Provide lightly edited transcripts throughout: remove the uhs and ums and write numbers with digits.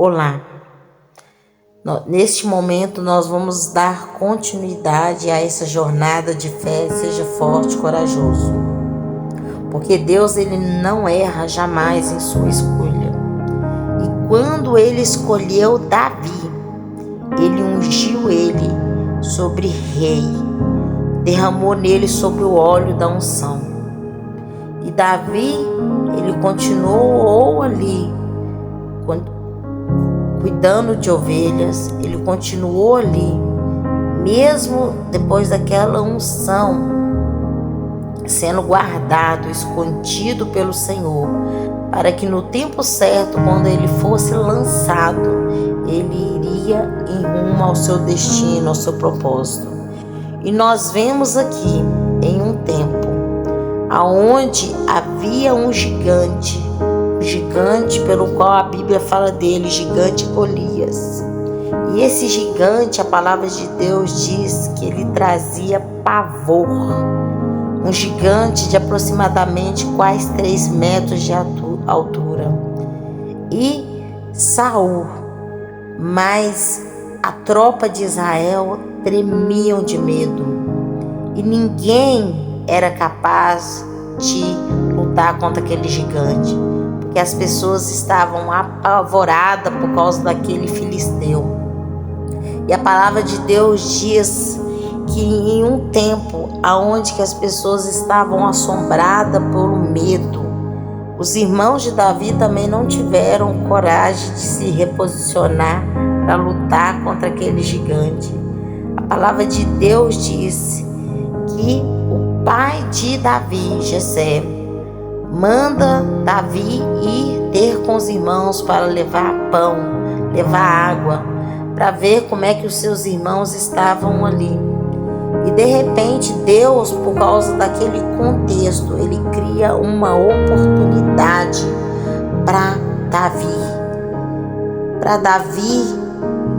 Olá, neste momento nós vamos dar continuidade a essa jornada de fé. Seja forte e corajoso, porque Deus ele não erra jamais em sua escolha. E quando ele escolheu Davi, ele ungiu ele sobre rei, derramou nele sobre o óleo da unção. E Davi, ele continuou ali, cuidando de ovelhas, ele continuou ali, mesmo depois daquela unção, sendo guardado, escondido pelo Senhor, para que no tempo certo, quando ele fosse lançado, ele iria em rumo ao seu destino, ao seu propósito. E nós vemos aqui, em um tempo, aonde havia um gigante pelo qual a Bíblia fala dele, gigante Golias. E esse gigante, a palavra de Deus diz que ele trazia pavor. Um gigante de aproximadamente quase 3 metros de altura. E Saul, mas a tropa de Israel tremiam de medo. E ninguém era capaz de lutar contra aquele gigante, porque as pessoas estavam apavoradas por causa daquele filisteu. E a palavra de Deus diz que em um tempo onde que as pessoas estavam assombradas pelo medo, os irmãos de Davi também não tiveram coragem de se reposicionar para lutar contra aquele gigante. A palavra de Deus diz que o pai de Davi, Jessé, manda Davi ir ter com os irmãos para levar pão, levar água, para ver como é que os seus irmãos estavam ali. E de repente Deus, por causa daquele contexto, ele cria uma oportunidade para Davi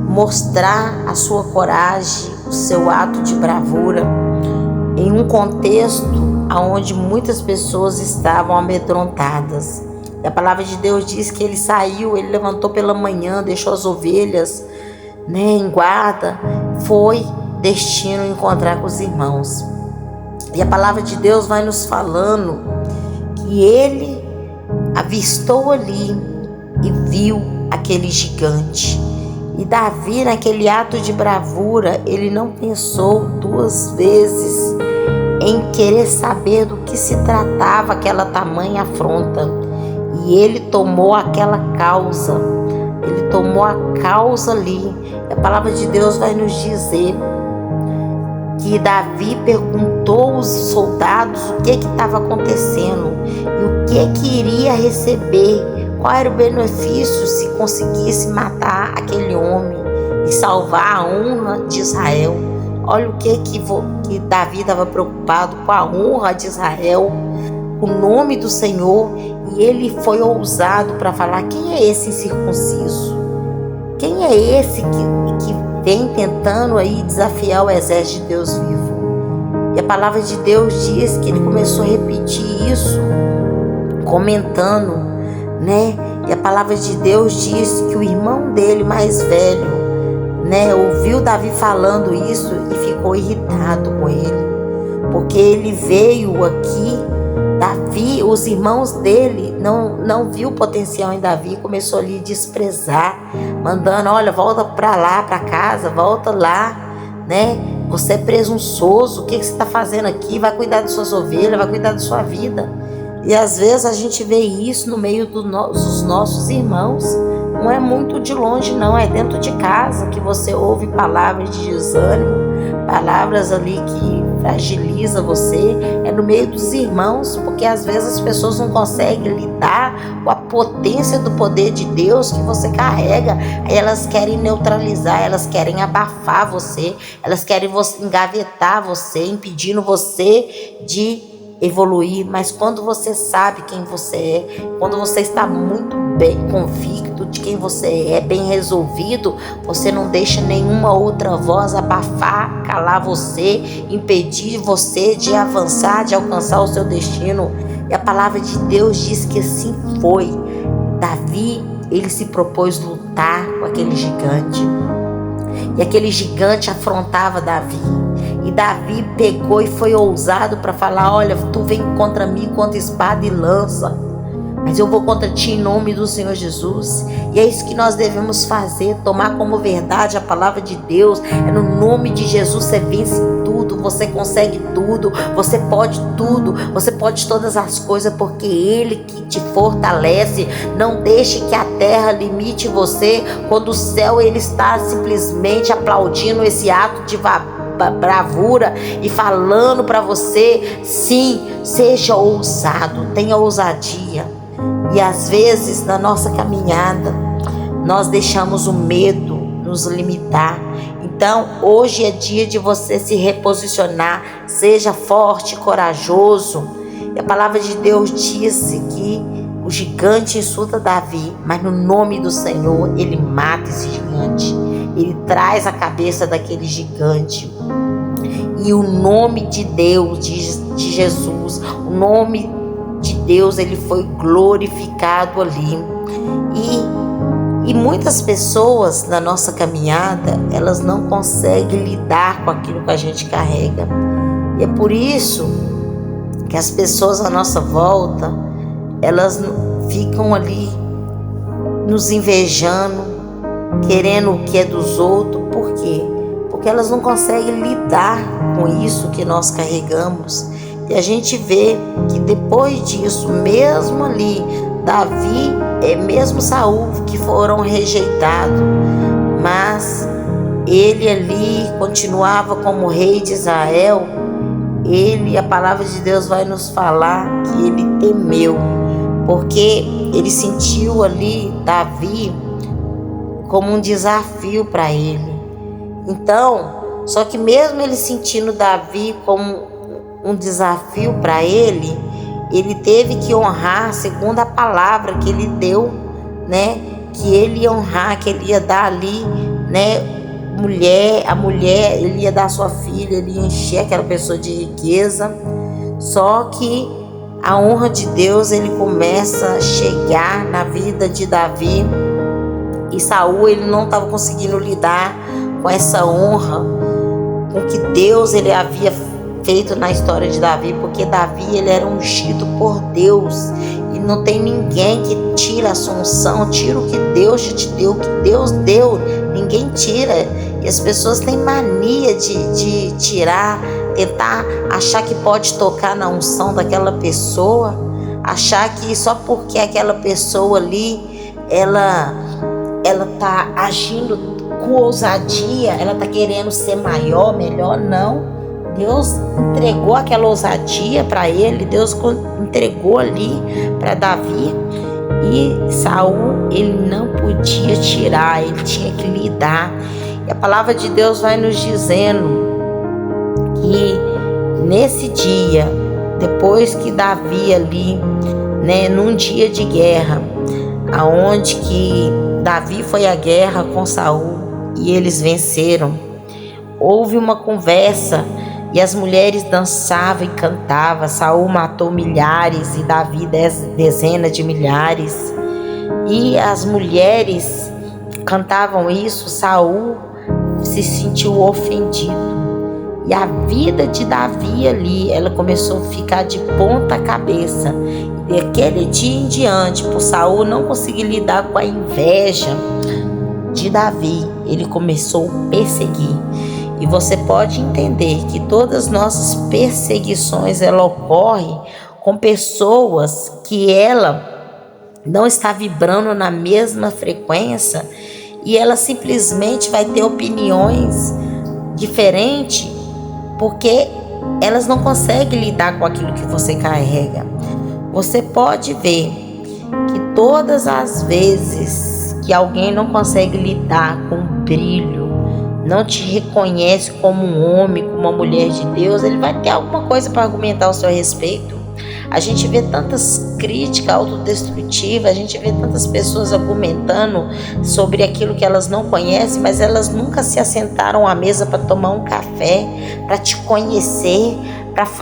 mostrar a sua coragem, o seu ato de bravura, em um contexto onde muitas pessoas estavam amedrontadas. E a palavra de Deus diz que ele saiu, ele levantou pela manhã, deixou as ovelhas, em guarda, foi destino encontrar com os irmãos. E a palavra de Deus vai nos falando que ele avistou ali e viu aquele gigante. E Davi, naquele ato de bravura, ele não pensou 2 vezes em querer saber do que se tratava aquela tamanha afronta. E ele tomou aquela causa, ele tomou a causa ali. E a palavra de Deus vai nos dizer que Davi perguntou aos soldados o que estava acontecendo e o que iria receber, qual era o benefício se conseguisse matar aquele homem e salvar a honra de Israel. Olha o que Davi estava preocupado com a honra de Israel, o nome do Senhor, e ele foi ousado para falar: quem é esse incircunciso? Quem é esse que vem tentando aí desafiar o exército de Deus vivo? E a palavra de Deus diz que ele começou a repetir isso, comentando, E a palavra de Deus diz que o irmão dele mais velho, ouviu Davi falando isso e ficou irritado com ele, porque ele veio aqui, Davi, os irmãos dele não viu potencial em Davi, começou ali a desprezar, mandando: olha, volta para lá, para casa, volta lá, você é presunçoso, o que você está fazendo aqui? Vai cuidar de suas ovelhas, vai cuidar da sua vida. E às vezes a gente vê isso no meio dos nossos irmãos. Não é muito de longe, não, é dentro de casa que você ouve palavras de desânimo, palavras ali que fragiliza você, é no meio dos irmãos, porque às vezes as pessoas não conseguem lidar com a potência do poder de Deus que você carrega, aí elas querem neutralizar, elas querem abafar você, elas querem engavetar você, impedindo você de evoluir. Mas quando você sabe quem você é, quando você está muito bem convicto de quem você é, bem resolvido, você não deixa nenhuma outra voz abafar, calar você, impedir você de avançar, de alcançar o seu destino. E a palavra de Deus diz que assim foi. Davi, ele se propôs lutar com aquele gigante. E aquele gigante afrontava Davi. E Davi pegou e foi ousado para falar: olha, tu vem contra mim contra espada e lança, mas eu vou contra ti em nome do Senhor Jesus. E é isso que nós devemos fazer, tomar como verdade a palavra de Deus. É no nome de Jesus você vence tudo, você consegue tudo, você pode tudo, você pode todas as coisas, porque Ele que te fortalece. Não deixe que a terra limite você, quando o céu ele está simplesmente aplaudindo esse ato de bravura e falando para você: sim, seja ousado, tenha ousadia. E às vezes na nossa caminhada nós deixamos o medo nos limitar. Então hoje é dia de você se reposicionar. Seja forte e corajoso. E a palavra de Deus disse que o gigante insulta Davi, mas no nome do Senhor ele mata esse gigante. Ele traz a cabeça daquele gigante. E o nome de Deus, de Jesus, o nome de Deus, ele foi glorificado ali. E muitas pessoas na nossa caminhada, elas não conseguem lidar com aquilo que a gente carrega. E é por isso que as pessoas à nossa volta, elas ficam ali nos invejando, querendo o que é dos outros. Por quê? Porque elas não conseguem lidar com isso que nós carregamos. E a gente vê que depois disso, mesmo ali, Davi mesmo Saul, que foram rejeitados, mas ele ali continuava como rei de Israel. A palavra de Deus vai nos falar que ele temeu, porque ele sentiu ali Davi como um desafio para ele. Então, só que mesmo ele sentindo Davi como um desafio para ele teve que honrar segundo a palavra que ele deu, né? Que ele ia honrar, que ele ia dar ali, né? A mulher, ele ia dar sua filha, ele ia encher aquela pessoa de riqueza. Só que a honra de Deus, ele começa a chegar na vida de Davi. E Saul, ele não estava conseguindo lidar com essa honra, com que Deus ele havia feito na história de Davi, porque Davi ele era ungido por Deus, e não tem ninguém que tira a sua unção, tira o que Deus te deu, o que Deus deu, ninguém tira. E as pessoas têm mania de tirar, tentar achar que pode tocar na unção daquela pessoa, achar que só porque aquela pessoa ali ela tá agindo com ousadia, ela tá querendo ser maior, melhor. Não. Deus entregou aquela ousadia para ele, Deus entregou ali para Davi, e Saul ele não podia tirar, ele tinha que lidar. E a palavra de Deus vai nos dizendo que nesse dia, depois que Davi ali, né, num dia de guerra, aonde que Davi foi à guerra com Saul e eles venceram, houve uma conversa. E as mulheres dançavam e cantavam. Saul matou milhares e Davi dezenas de milhares. E as mulheres cantavam isso. Saul se sentiu ofendido. E a vida de Davi ali, ela começou a ficar de ponta cabeça. E daquele dia em diante, por Saul não conseguir lidar com a inveja de Davi, ele começou a perseguir. E você pode entender que todas as nossas perseguições, ela ocorre com pessoas que ela não está vibrando na mesma frequência, e ela simplesmente vai ter opiniões diferentes, porque elas não conseguem lidar com aquilo que você carrega. Você pode ver que todas as vezes que alguém não consegue lidar com o brilho, não te reconhece como um homem, como uma mulher de Deus, ele vai ter alguma coisa para argumentar ao seu respeito. A gente vê tantas críticas autodestrutivas, a gente vê tantas pessoas argumentando sobre aquilo que elas não conhecem, mas elas nunca se assentaram à mesa para tomar um café, para te conhecer,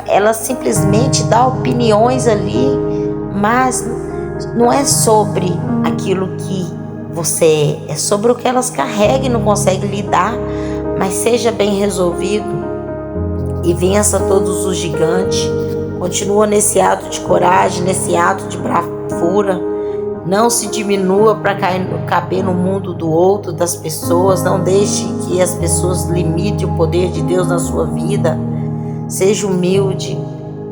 elas simplesmente dão opiniões ali, mas não é sobre aquilo que você é sobre o que elas carregam e não conseguem lidar, mas seja bem resolvido e vença todos os gigantes. Continua nesse ato de coragem, nesse ato de bravura. Não se diminua para caber no mundo do outro, das pessoas. Não deixe que as pessoas limitem o poder de Deus na sua vida. Seja humilde.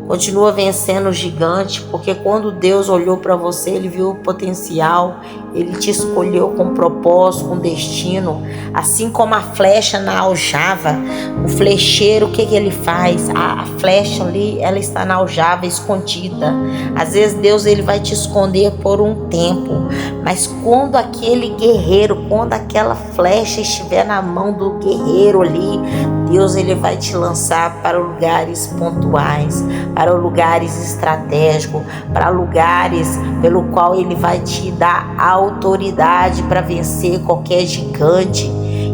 Continua vencendo o gigante, porque quando Deus olhou para você, Ele viu o potencial, Ele te escolheu com propósito, com destino. Assim como a flecha na aljava, o flecheiro, o que ele faz? A flecha ali, ela está na aljava, escondida. Às vezes Deus ele vai te esconder por um tempo, mas quando aquele guerreiro, quando aquela flecha estiver na mão do guerreiro ali, Deus ele vai te lançar para lugares pontuais, para lugares estratégicos, para lugares pelo qual Ele vai te dar autoridade para vencer qualquer gigante.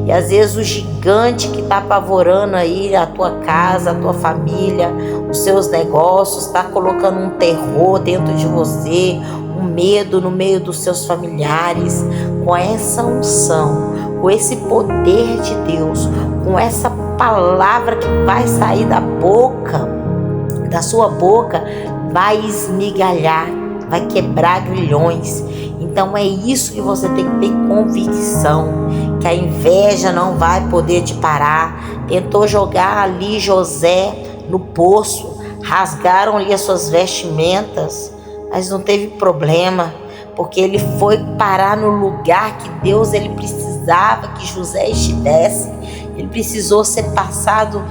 E às vezes o gigante que está apavorando aí a tua casa, a tua família, os seus negócios, está colocando um terror dentro de você, um medo no meio dos seus familiares. Com essa unção, com esse poder de Deus, com essa palavra que vai sair da sua boca, vai esmigalhar, vai quebrar grilhões. Então é isso que você tem que ter convicção, que a inveja não vai poder te parar. Tentou jogar ali José no poço, rasgaram ali as suas vestimentas, mas não teve problema, porque ele foi parar no lugar que Deus ele precisava que José estivesse. Ele precisou ser passado,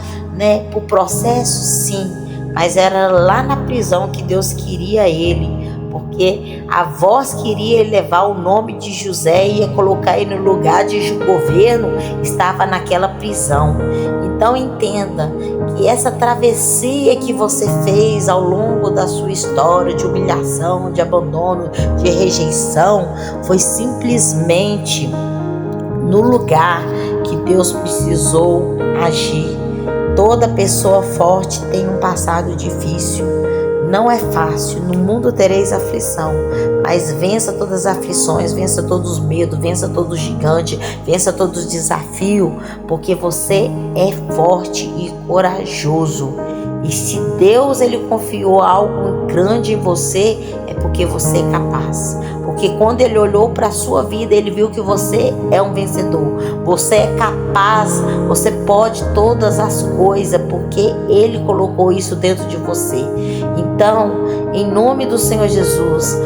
por processo, sim, mas era lá na prisão que Deus queria ele, porque a voz queria elevar o nome de José e ia colocar ele no lugar de governo, estava naquela prisão. Então entenda que essa travessia que você fez ao longo da sua história de humilhação, de abandono, de rejeição, foi simplesmente no lugar que Deus precisou agir. Toda pessoa forte tem um passado difícil. Não é fácil, no mundo tereis aflição, mas vença todas as aflições, vença todos os medos, vença todos os gigantes, vença todos os desafios, porque você é forte e corajoso. E se Deus ele confiou algo grande em você, é porque você é capaz. Porque quando ele olhou para a sua vida, ele viu que você é um vencedor. Você é capaz, você pode todas as coisas, porque ele colocou isso dentro de você. Então, em nome do Senhor Jesus,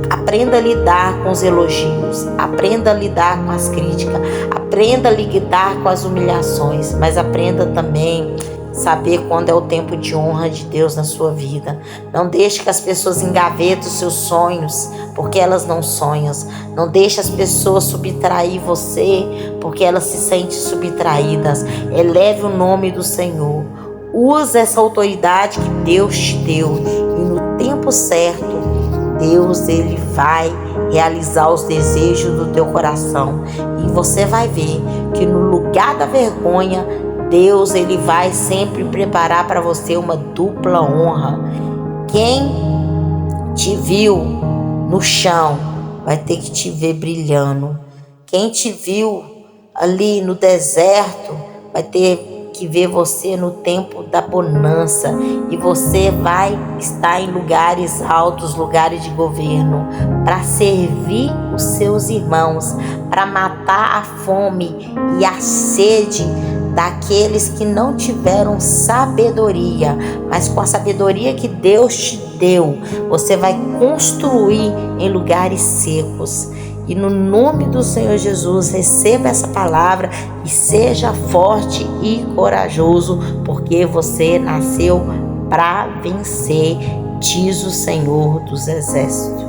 aprenda a lidar com os elogios, aprenda a lidar com as críticas, aprenda a lidar com as humilhações, mas aprenda também saber quando é o tempo de honra de Deus na sua vida. Não deixe que as pessoas engavetem os seus sonhos, porque elas não sonham. Não deixe as pessoas subtrair você, porque elas se sentem subtraídas. Eleve o nome do Senhor. Use essa autoridade que Deus te deu. E no tempo certo, Deus ele vai realizar os desejos do teu coração. E você vai ver que no lugar da vergonha, Deus ele vai sempre preparar para você uma dupla honra. Quem te viu no chão vai ter que te ver brilhando. Quem te viu ali no deserto vai ter que ver você no tempo da bonança. E você vai estar em lugares altos, lugares de governo, para servir os seus irmãos, para matar a fome e a sede daqueles que não tiveram sabedoria, mas com a sabedoria que Deus te deu, você vai construir em lugares secos. E no nome do Senhor Jesus, receba essa palavra e seja forte e corajoso, porque você nasceu para vencer, diz o Senhor dos Exércitos.